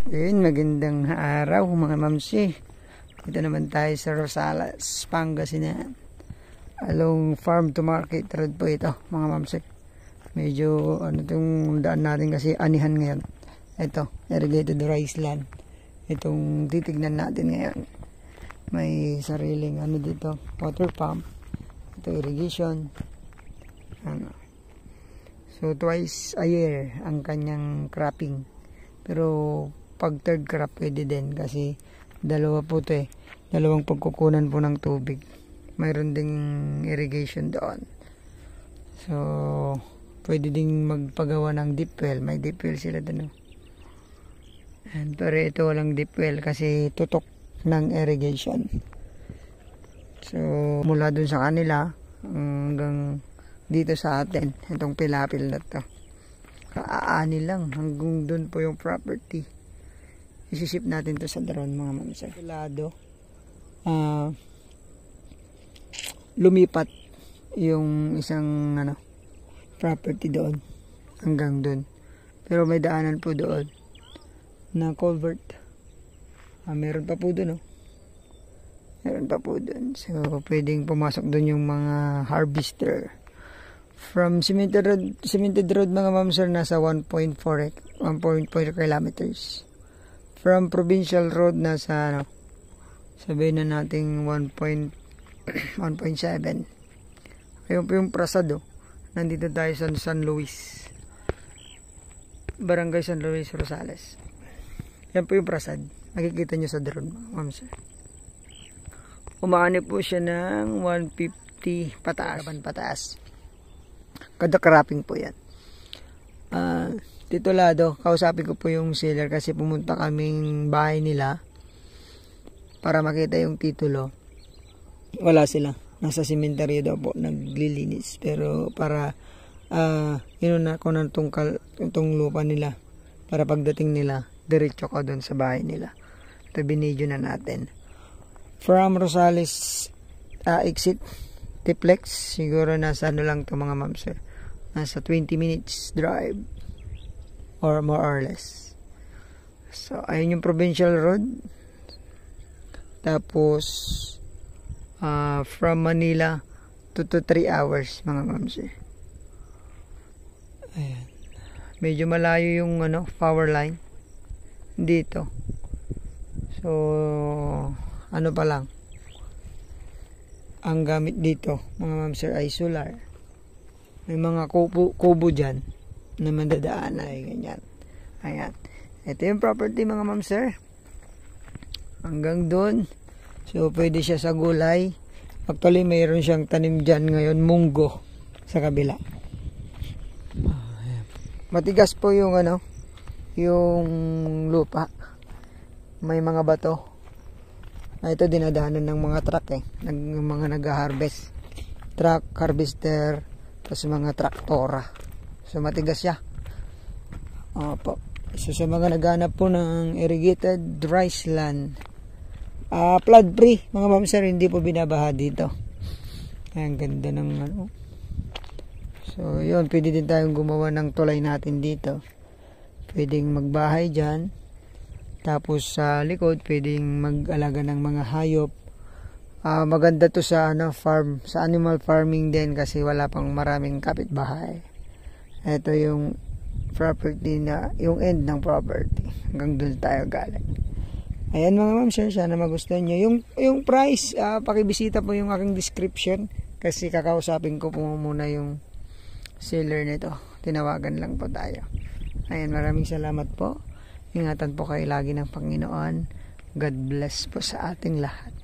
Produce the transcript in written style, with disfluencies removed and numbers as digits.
Ayun, magandang araw mga mamsi. Dito naman tayo sa Rosales, Pangasinan. Along farm to market road po ito mga mamsi. Medyo ano itong daan natin kasi anihan ngayon. Ito, irrigated rice land. Itong titignan natin ngayon. May sariling ano dito, water pump. Ito irrigation. Ano. So twice a year ang kanyang cropping. Pero pag third crop pwede din kasi dalawa po ito eh. Dalawang pagkukunan po ng tubig. Mayroon ding irrigation doon. So pwede ding magpagawa ng deep well. May deep well sila doon. Pero ito walang deep well kasi tutok ng irrigation. So mula dun sa kanila hanggang dito sa atin, itong pilapil na to. Kaaani lang hanggang dun po yung property. Isisip natin to sa drone mga mamsa. Lado, lumipat yung isang property doon hanggang doon. Pero may daanan po doon na culvert. Meron pa po doon, meron pa po doon. So pwedeng pumasok doon yung mga harvester. From cemented road mga mamsir, nasa 1.4 kilometers. From provincial road, nasa sabihin na natin 1.7. Ayun po yung Prasado. Nandito tayo sa San Luis, Barangay San Luis, Rosales. Yan po yung Prasad. Nakikita nyo sa drone mga mamsir. Umaani po siya ng 150 pataas. Kada cropping po yan. Titulado, kausapin ko po yung seller kasi pumunta kaming bahay nila para makita yung titulo. Wala sila. Nasa sementeryo daw po naglilinis. Pero para inuna ko na itong lupa nila para pagdating nila, diretso ko doon sa bahay nila. Ito binidyo na natin. From Rosales exit Tiplex, siguro nasa lang ito mga mamsir. Nasa 20 minutes drive or more or less. So ayun yung provincial road. Tapos from Manila 2 to 3 hours mga mamsir. Ayan. Medyo malayo yung power line dito. So ano pa lang, ang gamit dito mga mamsir ay solar. May mga kubo dyan na mandadaan ay ganyan. Ayan, ito yung property mga mamsir hanggang doon. So pwede siya sa gulay. Actually mayroon siyang tanim dyan ngayon, munggo sa kabila. Matigas po yung yung lupa. May mga bato. Ito dinadaanan ng mga truck ng mga nag-harvest. Truck, harvester, tapos mga traktora. So matigas siya. Opo. So sa mga naghanap po ng irrigated rice land, flood free mga mamsir, hindi po binabaha dito. Ang ganda ng So yun, pwede din tayong gumawa ng tulay natin dito. Pwedeng magbahay dyan. Tapos sa likod pwedeng mag-alaga ng mga hayop. Maganda to sa farm, sa animal farming din kasi wala pang maraming kapitbahay. Ito yung property na, yung end ng property. Hanggang doon tayo galing. Ayan mga ma'am, sana magustuhan nyo. Yung price, pakibisita po yung aking description kasi kakausapin ko po muna yung seller nito. Tinawagan lang po tayo. Ayan, maraming salamat po. Ingatan po kayo lagi ng Panginoon. God bless po sa ating lahat.